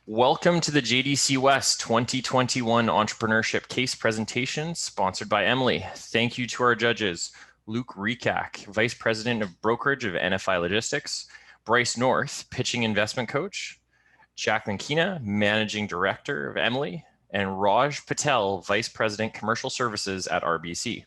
Welcome to the JDC West 2021 Entrepreneurship Case Presentation, sponsored by Emily. Thank you to our judges, Luke Rekak, Vice President of Brokerage of NFI Logistics, Bryce North, Pitching Investment Coach, Jacqueline Kina, Managing Director of Emily, and Raj Patel, Vice President Commercial Services at RBC.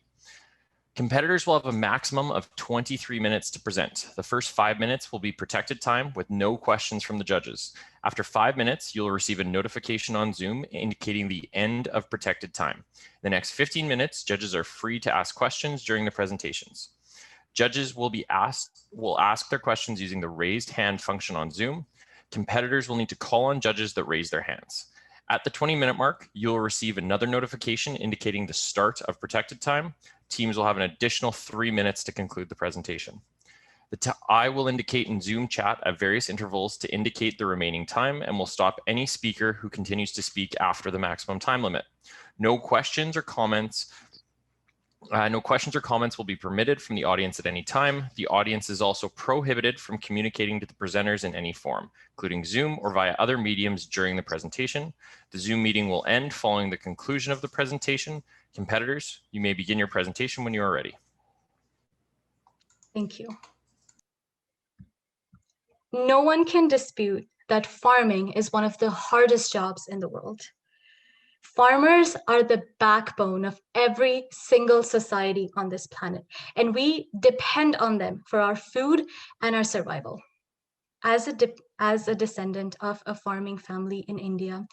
Competitors will have a maximum of 23 minutes to present. The first 5 minutes will be protected time with no questions from the judges. After 5 minutes, you'll receive a notification on Zoom indicating the end of protected time. The next 15 minutes, judges are free to ask questions during the presentations. Judges will ask their questions using the raised hand function on Zoom. Competitors will need to call on judges that raise their hands. At the 20-minute mark, you'll receive another notification indicating the start of protected time. Teams will have an additional 3 minutes to conclude the presentation. I will indicate in Zoom chat at various intervals to indicate the remaining time, and will stop any speaker who continues to speak after the maximum time limit. No questions or comments will be permitted from the audience at any time. The audience is also prohibited from communicating to the presenters in any form, including Zoom or via other mediums during the presentation. The Zoom meeting will end following the conclusion of the presentation. Competitors, you may begin your presentation when you are ready. Thank you. No one can dispute that farming is one of the hardest jobs in the world. Farmers are the backbone of every single society on this planet, and we depend on them for our food and our survival. As a descendant of a farming family in India,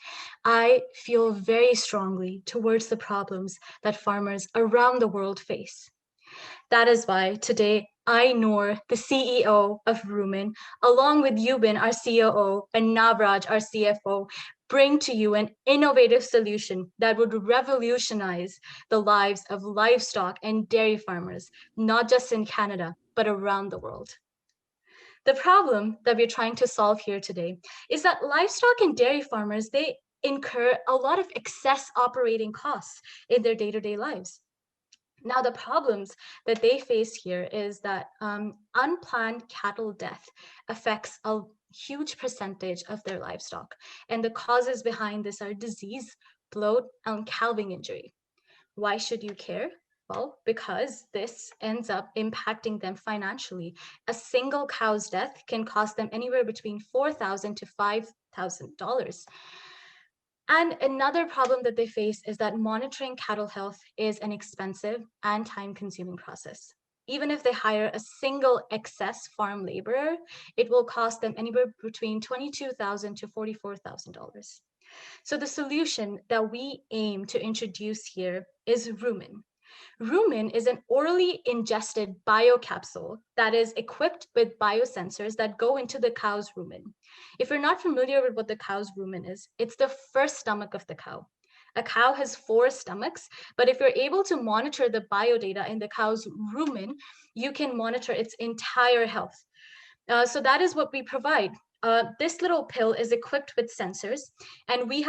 I feel very strongly towards the problems that farmers around the world face. That is why today I, Noor, the CEO of Rumen, along with Yubin, our COO, and Navraj, our CFO, bring to you an innovative solution that would revolutionize the lives of livestock and dairy farmers, not just in Canada, but around the world. The problem that we're trying to solve here today is that livestock and dairy farmers, they incur a lot of excess operating costs in their day-to-day lives. Now, the problems that they face here is that unplanned cattle death affects a huge percentage of their livestock. And the causes behind this are disease, bloat, and calving injury. Why should you care? Well, because this ends up impacting them financially. A single cow's death can cost them anywhere between $4,000 to $5,000. And another problem that they face is that monitoring cattle health is an expensive and time-consuming process. Even if they hire a single excess farm laborer, it will cost them anywhere between $22,000 to $44,000. So the solution that we aim to introduce here is Rumen. Rumen is an orally ingested biocapsule that is equipped with biosensors that go into the cow's rumen. If you're not familiar with what the cow's rumen is, it's the first stomach of the cow. A cow has 4 stomachs, but if you're able to monitor the biodata in the cow's rumen, you can monitor its entire health. So that is what we provide. This little pill is equipped with sensors, and we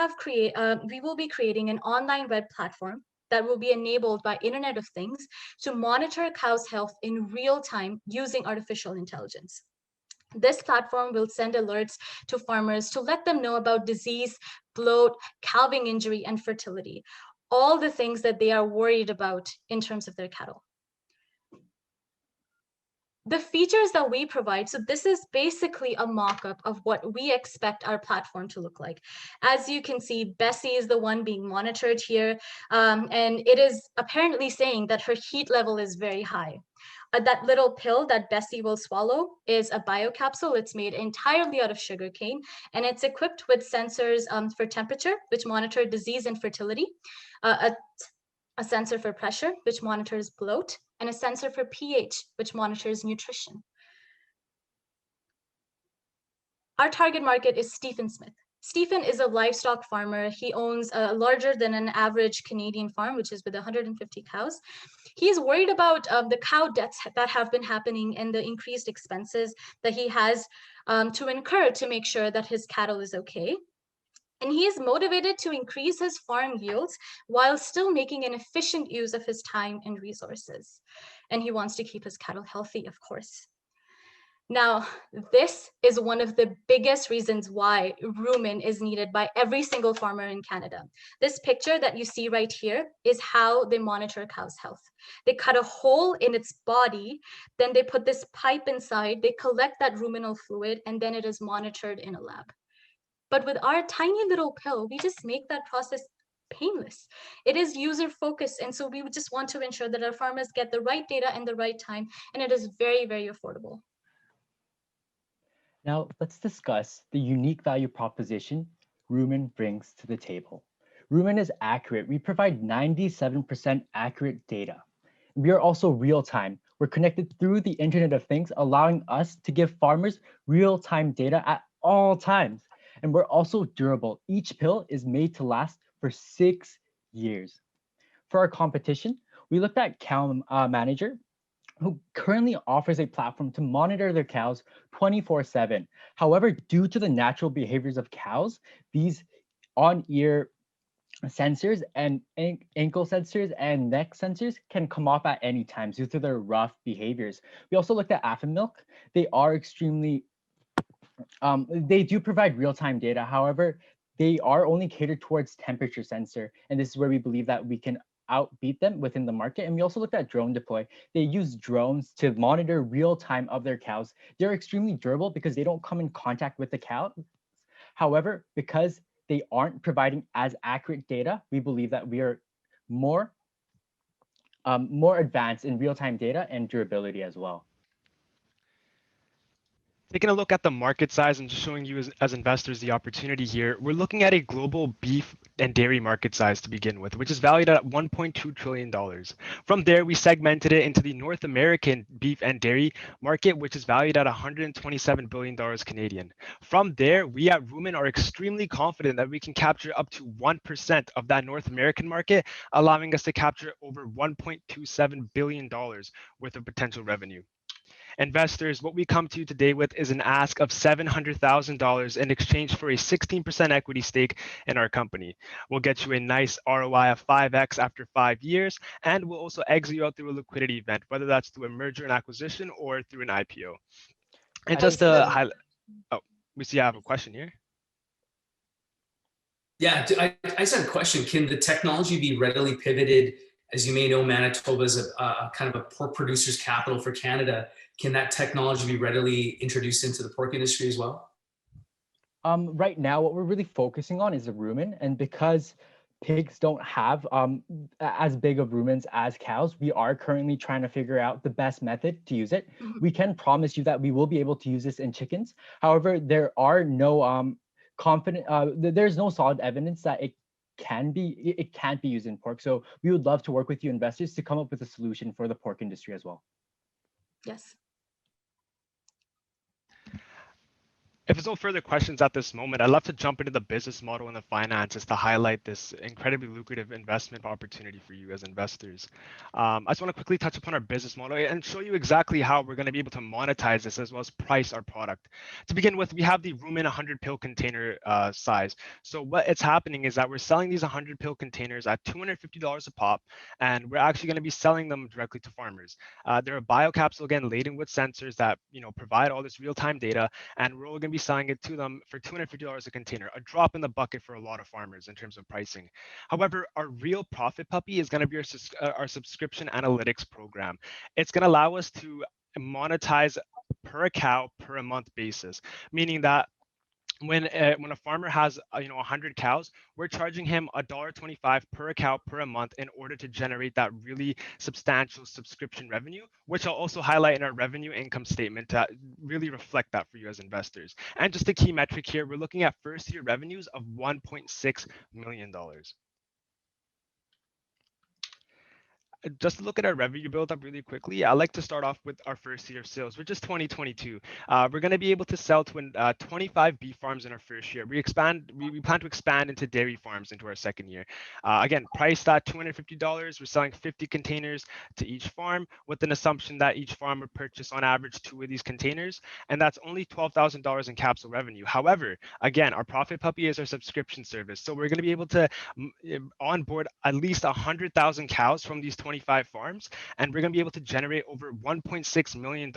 will be creating an online web platform that will be enabled by Internet of Things to monitor cows' health in real time using artificial intelligence. This platform will send alerts to farmers to let them know about disease, bloat, calving injury, and fertility, all the things that they are worried about in terms of their cattle. The features that we provide, so this is basically a mock-up of what we expect our platform to look like. As you can see, Bessie is the one being monitored here, and it is apparently saying that her heat level is very high. That little pill that Bessie will swallow is a biocapsule. It's made entirely out of sugarcane, and it's equipped with sensors for temperature, which monitor disease and fertility, a sensor for pressure, which monitors bloat, and a sensor for pH, which monitors nutrition. Our target market is Stephen Smith. Stephen is a livestock farmer. He owns a larger than an average Canadian farm, which is with 150 cows. He's worried about the cow deaths that have been happening and the increased expenses that he has to incur to make sure that his cattle is okay. And he is motivated to increase his farm yields while still making an efficient use of his time and resources. And he wants to keep his cattle healthy, of course. Now, this is one of the biggest reasons why rumen is needed by every single farmer in Canada. This picture that you see right here is how they monitor a cow's health. They cut a hole in its body, then they put this pipe inside, they collect that ruminal fluid, and then it is monitored in a lab. But with our tiny little pill, we just make that process painless. It is user focused. And so we would just want to ensure that our farmers get the right data in the right time, and it is very, very affordable. Now, let's discuss the unique value proposition Rumen brings to the table. Rumen is accurate. We provide 97% accurate data. We are also real-time. We're connected through the Internet of Things, allowing us to give farmers real-time data at all times. And we're also durable. Each pill is made to last for 6 years. For our competition, we looked at Cow Manager, who currently offers a platform to monitor their cows 24/7. However, due to the natural behaviors of cows, these on-ear sensors and ankle sensors and neck sensors can come off at any time due to their rough behaviors. We also looked at Affamilk. They are extremely, they do provide real-time data. However, they are only catered towards temperature sensor. And this is where we believe that we can outbeat them within the market. And we also looked at Drone Deploy. They use drones to monitor real time of their cows. They're extremely durable because they don't come in contact with the cow. However, because they aren't providing as accurate data, we believe that we are more advanced in real-time data and durability as well. Taking a look at the market size and just showing you as investors the opportunity here, we're looking at a global beef and dairy market size to begin with, which is valued at $1.2 trillion. From there, we segmented it into the North American beef and dairy market, which is valued at $127 billion Canadian. From there, we at Rumen are extremely confident that we can capture up to 1% of that North American market, allowing us to capture over $1.27 billion worth of potential revenue. Investors, what we come to you today with is an ask of $700,000 in exchange for a 16% equity stake in our company. We'll get you a nice ROI of 5x after 5 years, and we'll also exit you out through a liquidity event, whether that's through a merger and acquisition or through an IPO. And just to highlight, oh, we see I have a question here. Yeah, I just have a question. Can the technology be readily pivoted? As you may know, Manitoba is a kind of a pork producer's capital for Canada. Can that technology be readily introduced into the pork industry as well? Right now, what we're really focusing on is the rumen, and because pigs don't have as big of rumens as cows, we are currently trying to figure out the best method to use it. We can promise you that we will be able to use this in chickens. However, there are no there's no solid evidence that it can't be used in pork. So we would love to work with you investors to come up with a solution for the pork industry as well. Yes. If there's no further questions at this moment, I'd love to jump into the business model and the finances to highlight this incredibly lucrative investment opportunity for you as investors. I just want to quickly touch upon our business model and show you exactly how we're going to be able to monetize this as well as price our product. To begin with, we have the Rumen 100 pill container size. So what it's happening is that we're selling these 100 pill containers at $250 a pop, and we're actually going to be selling them directly to farmers. They're a biocapsule, again, laden with sensors that provide all this real-time data, and we're all going to be selling it to them for $250 a container, a drop in the bucket for a lot of farmers in terms of pricing. However, our real profit puppy is going to be our subscription analytics program. It's going to allow us to monetize per cow per a month basis, meaning that when a farmer has 100 cows, we're charging him $1.25 per cow per a month in order to generate that really substantial subscription revenue, which I'll also highlight in our revenue income statement to really reflect that for you as investors. And just a key metric here, we're looking at first year revenues of $1.6 million. Just to look at our revenue build up really quickly, I like to start off with our first year of sales, which is 2022. We're going to be able to sell to 25 beef farms in our first year. We plan to expand into dairy farms into our second year. Again, priced at $250. We're selling 50 containers to each farm with an assumption that each farm would purchase on average 2 of these containers, and that's only $12,000 in capsule revenue. However, again, our profit puppy is our subscription service, so we're going to be able to onboard at least 100,000 cows from these 25 25 farms, and we're going to be able to generate over $1.6 million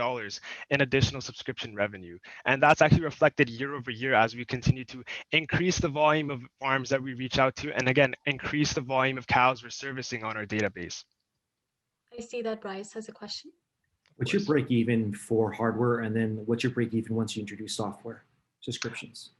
in additional subscription revenue. And that's actually reflected year over year as we continue to increase the volume of farms that we reach out to, and again, increase the volume of cows we're servicing on our database. I see that Bryce has a question. What's your break even for hardware, and then what's your break even once you introduce software subscriptions?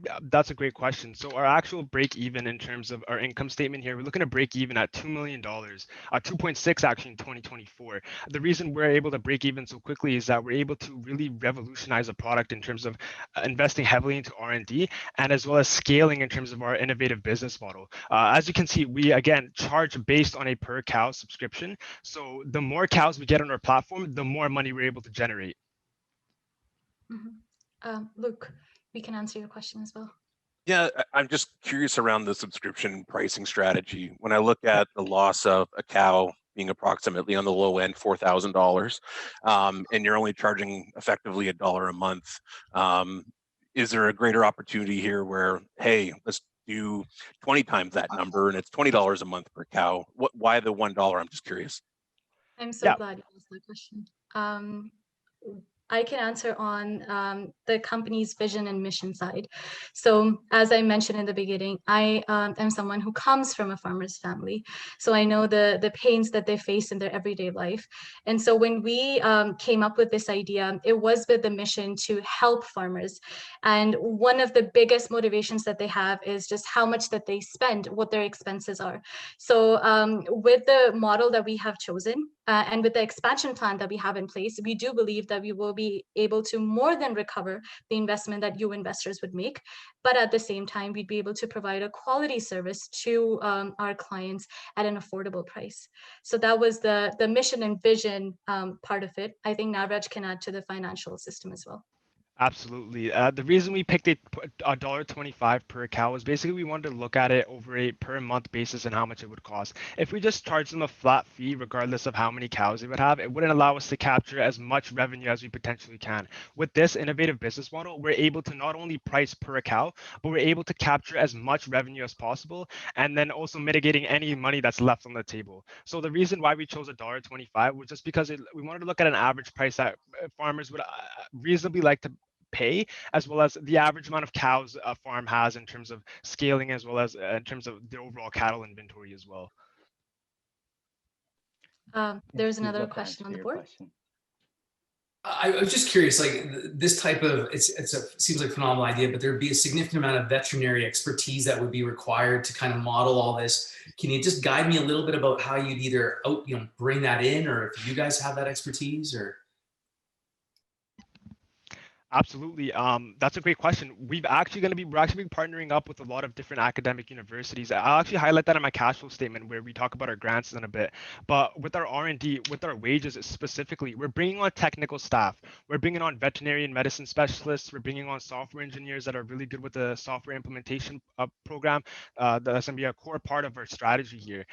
Yeah, that's a great question. So our actual break even in terms of our income statement here, we're looking to break even at $2 million, 2.6 actually in 2024. The reason we're able to break even so quickly is that we're able to really revolutionize a product in terms of investing heavily into R&D, and as well as scaling in terms of our innovative business model. As you can see, we again charge based on a per cow subscription. So the more cows we get on our platform, the more money we're able to generate. Luke, we can answer your question as well. Yeah, I'm just curious around the subscription pricing strategy. When I look at the loss of a cow being approximately on the low end, $4,000, and you're only charging effectively $1 a month, is there a greater opportunity here where, hey, let's do 20 times that number and it's $20 a month per cow? Why the $1? I'm just curious. I'm so glad you asked that question. I can answer on the company's vision and mission side. So as I mentioned in the beginning, I am someone who comes from a farmer's family. So I know the pains that they face in their everyday life. And so when we came up with this idea, it was with the mission to help farmers. And one of the biggest motivations that they have is just how much that they spend, what their expenses are. So with the model that we have chosen, and with the expansion plan that we have in place, we do believe that we will be able to more than recover the investment that you investors would make. But at the same time, we'd be able to provide a quality service to our clients at an affordable price. So that was the mission and vision part of it. I think Navraj can add to the financial system as well. Absolutely. The reason we picked $1.25 per cow is basically we wanted to look at it over a per month basis and how much it would cost. If we just charge them a flat fee, regardless of how many cows they would have, it wouldn't allow us to capture as much revenue as we potentially can. With this innovative business model, we're able to not only price per cow, but we're able to capture as much revenue as possible, and then also mitigating any money that's left on the table. So the reason why we chose $1.25 was just because we wanted to look at an average price that farmers would reasonably like to pay, as well as the average amount of cows a farm has in terms of scaling, as well as in terms of the overall cattle inventory as well. There's another question on the board. I was just curious, like this type of, seems like a phenomenal idea, but there'd be a significant amount of veterinary expertise that would be required to kind of model all this. Can you just guide me a little bit about how you'd either bring that in, or if you guys have that expertise, or? Absolutely. That's a great question. We're actually partnering up with a lot of different academic universities. I'll actually highlight that in my cash flow statement where we talk about our grants in a bit. But with our R&D, with our wages specifically, we're bringing on technical staff. We're bringing on veterinarian medicine specialists. We're bringing on software engineers that are really good with the software implementation program. That's going to be a core part of our strategy here.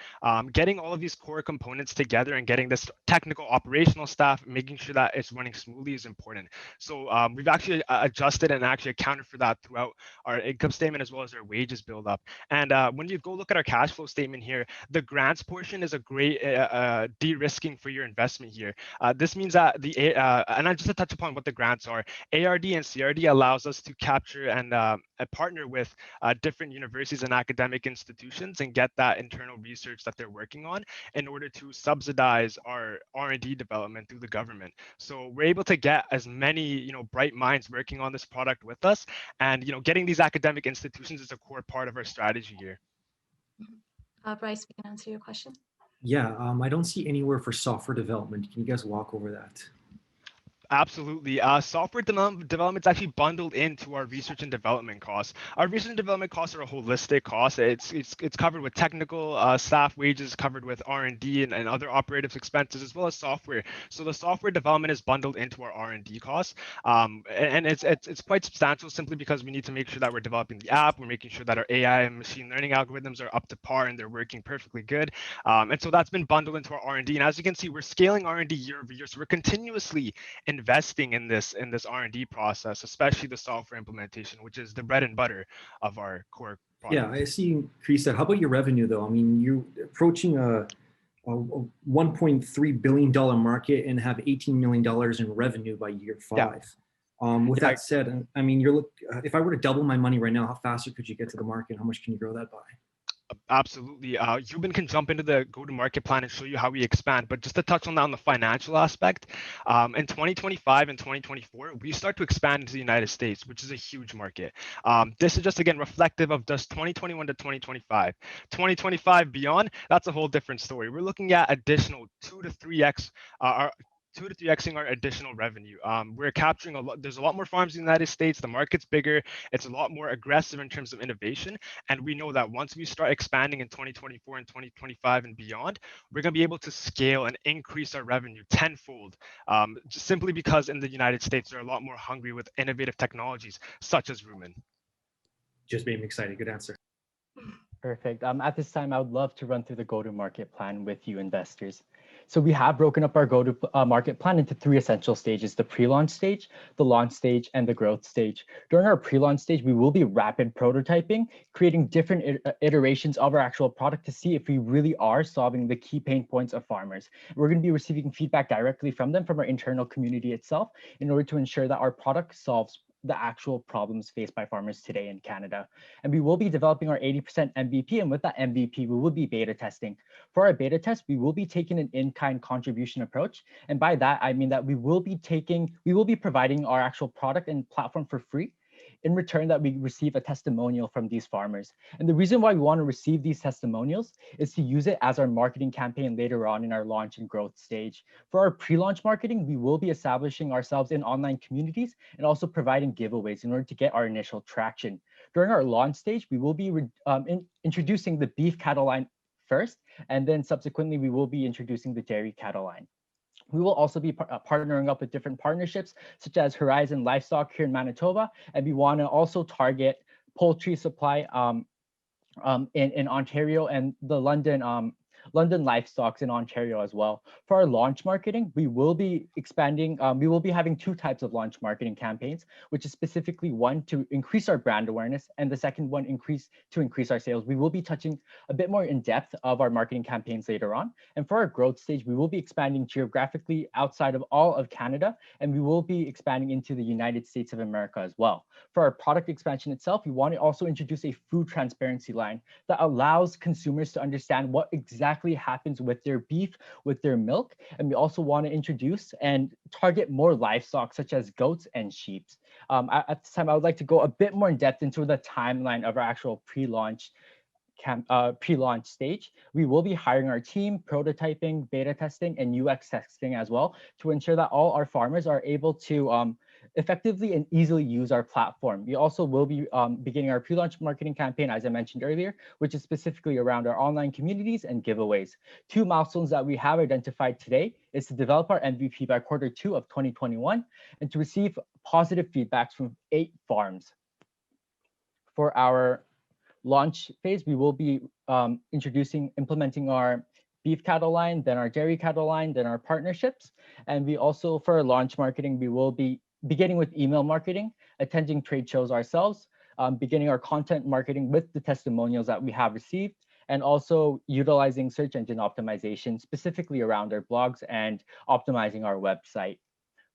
Getting all of these core components together and getting this technical operational staff, making sure that it's running smoothly is important. So we've actually adjusted and actually accounted for that throughout our income statement as well as our wages build up. And when you go look at our cash flow statement here, the grants portion is a great de-risking for your investment here. This means that and just to touch upon what the grants are, ARD and CRD allows us to capture and partner with different universities and academic institutions and get that internal research that they're working on in order to subsidize our R&D development through the government. So we're able to get as many bright minds working on this product with us, and getting these academic institutions is a core part of our strategy here. Bryce, we can answer your question. Yeah, I don't see anywhere for software development. Can you guys walk over that? Absolutely. Software development is actually bundled into our research and development costs. Our research and development costs are a holistic cost. It's covered with technical staff wages, covered with R&D and other operative expenses, as well as software. So the software development is bundled into our R&D costs, and it's quite substantial simply because we need to make sure that we're developing the app. We're making sure that our AI and machine learning algorithms are up to par and they're working perfectly good. And so that's been bundled into our R&D. And as you can see, we're scaling R&D year over year. So we're continuously investing in this R&D process, especially the software implementation, which is the bread and butter of our core product. Yeah, I see you increase that. How about your revenue though? I mean, you're approaching a $1.3 billion market and have $18 million in revenue by year 5. Yeah. With that said, I mean, if I were to double my money right now, how faster could you get to the market? How much can you grow that by? Absolutely. Euban can jump into the go-to-market plan and show you how we expand. But just to touch on that on the financial aspect, in 2025 and 2024, we start to expand into the United States, which is a huge market. This is just, again, reflective of just 2021 to 2025. 2025 beyond, that's a whole different story. We're looking at additional 2 to 3x our 2 to 3xing our additional revenue. We're capturing a lot. There's a lot more farms in the United States. The market's bigger. It's a lot more aggressive in terms of innovation. And we know that once we start expanding in 2024 and 2025 and beyond, we're going to be able to scale and increase our revenue tenfold. Just simply because in the United States, they're a lot more hungry with innovative technologies such as rumen. Just made me excited. Good answer. Perfect. At this time, I would love to run through the go-to-market plan with you investors. So we have broken up our go-to-market plan into 3 essential stages: the pre-launch stage, the launch stage, and the growth stage. During our pre-launch stage, we will be rapid prototyping, creating different iterations of our actual product to see if we really are solving the key pain points of farmers. We're going to be receiving feedback directly from them, from our internal community itself, in order to ensure that our product solves the actual problems faced by farmers today in Canada. And we will be developing our 80% MVP, and with that MVP, we will be beta testing. For our beta test, we will be taking an in-kind contribution approach. And by that, I mean that we will be providing our actual product and platform for free, in return that we receive a testimonial from these farmers. And the reason why we want to receive these testimonials is to use it as our marketing campaign later on in our launch and growth stage. For our pre-launch marketing, we will be establishing ourselves in online communities and also providing giveaways in order to get our initial traction. During our launch stage, we will be introducing the beef cattle line first, and then subsequently we will be introducing the dairy cattle line. We will also be partnering up with different partnerships, such as Horizon Livestock here in Manitoba, and we want to also target poultry supply in Ontario and the London Livestocks in Ontario as well. For our launch marketing, we will be expanding. We will be having 2 types of launch marketing campaigns, which is specifically one to increase our brand awareness, and the second one to increase our sales. We will be touching a bit more in depth of our marketing campaigns later on. And for our growth stage, we will be expanding geographically outside of all of Canada, and we will be expanding into the United States of America as well. For our product expansion itself, we want to also introduce a food transparency line that allows consumers to understand what exactly happens with their beef, with their milk. And we also want to introduce and target more livestock, such as goats and sheep. At this time, I would like to go a bit more in depth into the timeline of our actual pre-launch stage. We will be hiring our team, prototyping, beta testing, and UX testing as well, to ensure that all our farmers are able to effectively and easily use our platform. We also will be beginning our pre-launch marketing campaign, as I mentioned earlier, which is specifically around our online communities and giveaways. 2 milestones that we have identified today is to develop our MVP by Q2 of 2021 and to receive positive feedbacks from 8 farms. For our launch phase, we will be implementing our beef cattle line, then our dairy cattle line, then our partnerships. And we also, for our launch marketing, we will be beginning with email marketing, attending trade shows ourselves, beginning our content marketing with the testimonials that we have received, and also utilizing search engine optimization, specifically around our blogs and optimizing our website.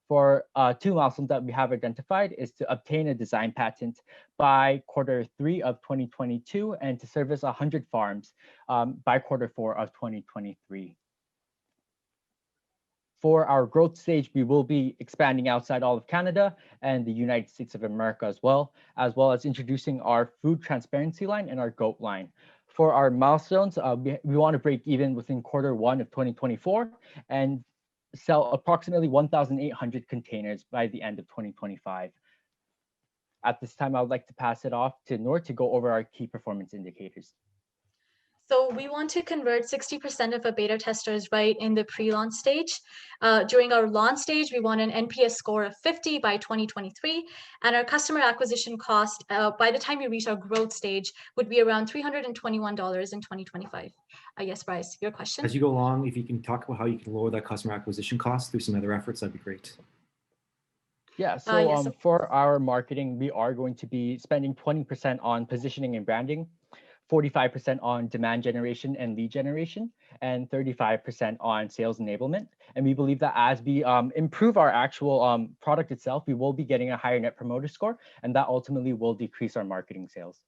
For 2 milestones that we have identified is to obtain a design patent by Q3 of 2022 and to service 100 farms by Q4 of 2023. For our growth stage, we will be expanding outside all of Canada and the United States of America as well as introducing our food transparency line and our goat line. For our milestones, we want to break even within Q1 of 2024 and sell approximately 1,800 containers by the end of 2025. At this time, I would like to pass it off to Noor to go over our key performance indicators. So we want to convert 60% of our beta testers right in the pre-launch stage. During our launch stage, we want an NPS score of 50 by 2023, and our customer acquisition cost by the time we reach our growth stage would be around $321 in 2025. Yes, Bryce, your question? As you go along, if you can talk about how you can lower that customer acquisition cost through some other efforts, that'd be great. Yeah, so for our marketing, we are going to be spending 20% on positioning and branding. 45% on demand generation and lead generation, and 35% on sales enablement. And we believe that as we improve our actual product itself, we will be getting a higher net promoter score, and that ultimately will decrease our marketing sales.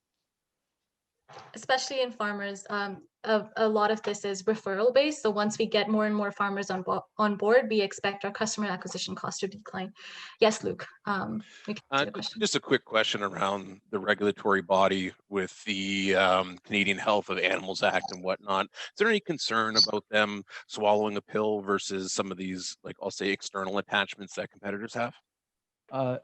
Especially in farmers, a lot of this is referral based. So once we get more and more farmers on board, we expect our customer acquisition cost to decline. Yes, Luke. We can answer the question. Just a quick question around the regulatory body with the Canadian Health of Animals Act and whatnot. Is there any concern about them swallowing a pill versus some of these, like I'll say, external attachments that competitors have?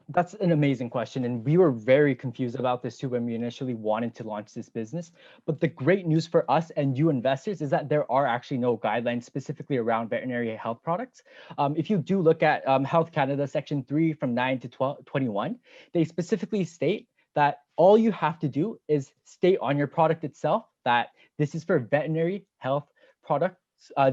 That's an amazing question. And we were very confused about this too when we initially wanted to launch this business. But the great news for us and you investors is that there are actually no guidelines specifically around veterinary health products. If you do look at Health Canada Section 3 from 9 to 21, they specifically state that all you have to do is state on your product itself that this is for veterinary health product.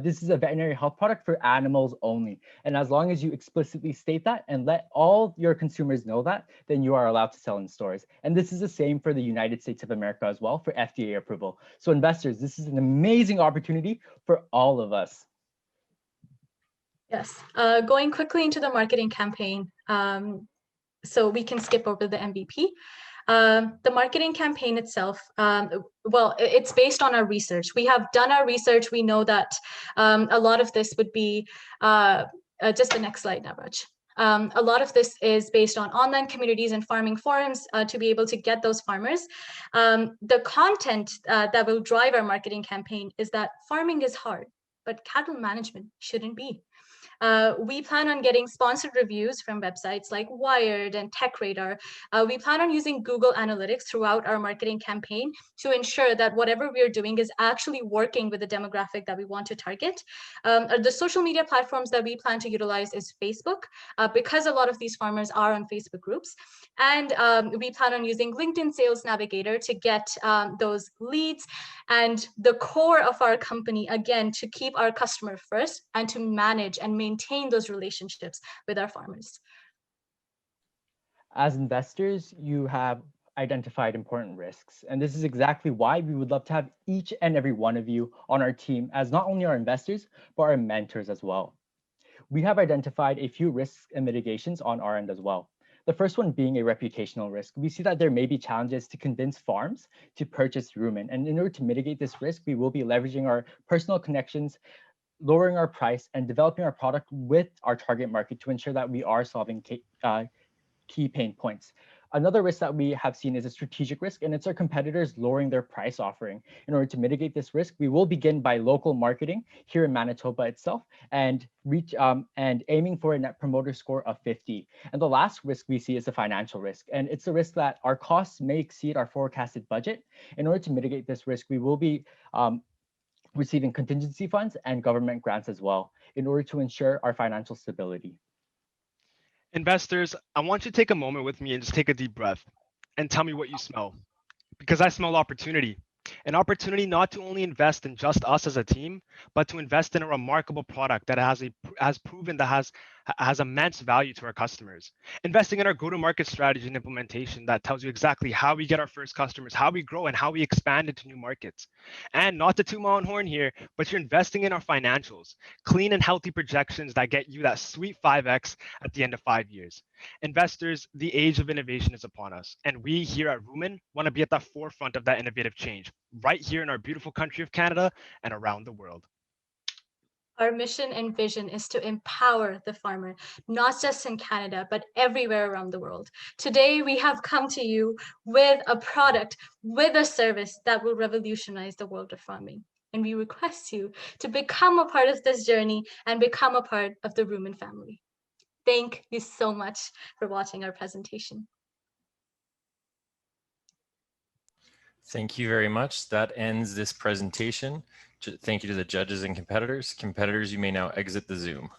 This is a veterinary health product for animals only. And as long as you explicitly state that and let all your consumers know that, then you are allowed to sell in stores. And this is the same for the United States of America as well for FDA approval. So investors, this is an amazing opportunity for all of us. Yes, going quickly into the marketing campaign. So we can skip over the MVP. The marketing campaign itself, well, it's based on our research. We have done our research. We know that a lot of this would be, just the next slide now, Raj. A lot of this is based on online communities and farming forums to be able to get those farmers. The content that will drive our marketing campaign is that farming is hard, but cattle management shouldn't be. We plan on getting sponsored reviews from websites like Wired and TechRadar. We plan on using Google Analytics throughout our marketing campaign to ensure that whatever we're doing is actually working with the demographic that we want to target. The social media platforms that we plan to utilize is Facebook, because a lot of these farmers are on Facebook groups. And we plan on using LinkedIn Sales Navigator to get those leads and the core of our company, again, to keep our customer first and to manage and maintain those relationships with our farmers. As investors, you have identified important risks. And this is exactly why we would love to have each and every one of you on our team as not only our investors, but our mentors as well. We have identified a few risks and mitigations on our end as well. The first one being a reputational risk. We see that there may be challenges to convince farms to purchase rumen. And in order to mitigate this risk, we will be leveraging our personal connections, lowering our price, and developing our product with our target market to ensure that we are solving key pain points. Another risk that we have seen is a strategic risk, and it's our competitors lowering their price offering. In order to mitigate this risk, we will begin by local marketing here in Manitoba itself and aiming for a net promoter score of 50. And the last risk we see is a financial risk, and it's the risk that our costs may exceed our forecasted budget. In order to mitigate this risk, we will be receiving contingency funds and government grants as well in order to ensure our financial stability. Investors, I want you to take a moment with me and just take a deep breath and tell me what you smell, because I smell opportunity. An opportunity not to only invest in just us as a team, but to invest in a remarkable product that has proven that has immense value to our customers. Investing in our go-to-market strategy and implementation that tells you exactly how we get our first customers, how we grow, and how we expand into new markets. And not to toot my own horn here, but you're investing in our financials, clean and healthy projections that get you that sweet 5x at the end of 5 years. Investors, the age of innovation is upon us, and we here at Rumen want to be at the forefront of that innovative change, right here in our beautiful country of Canada and around the world. Our mission and vision is to empower the farmer, not just in Canada, but everywhere around the world. Today, we have come to you with a product, with a service that will revolutionize the world of farming. And we request you to become a part of this journey and become a part of the Rumen family. Thank you so much for watching our presentation. Thank you very much. That ends this presentation. Thank you to the judges and competitors. Competitors, you may now exit the Zoom.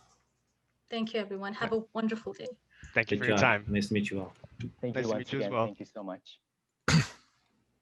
Thank you, everyone. Have a wonderful day. Thank you Good for your job. time. Nice to meet you all. Thank Nice you to once meet you as again. well. Thank you so much.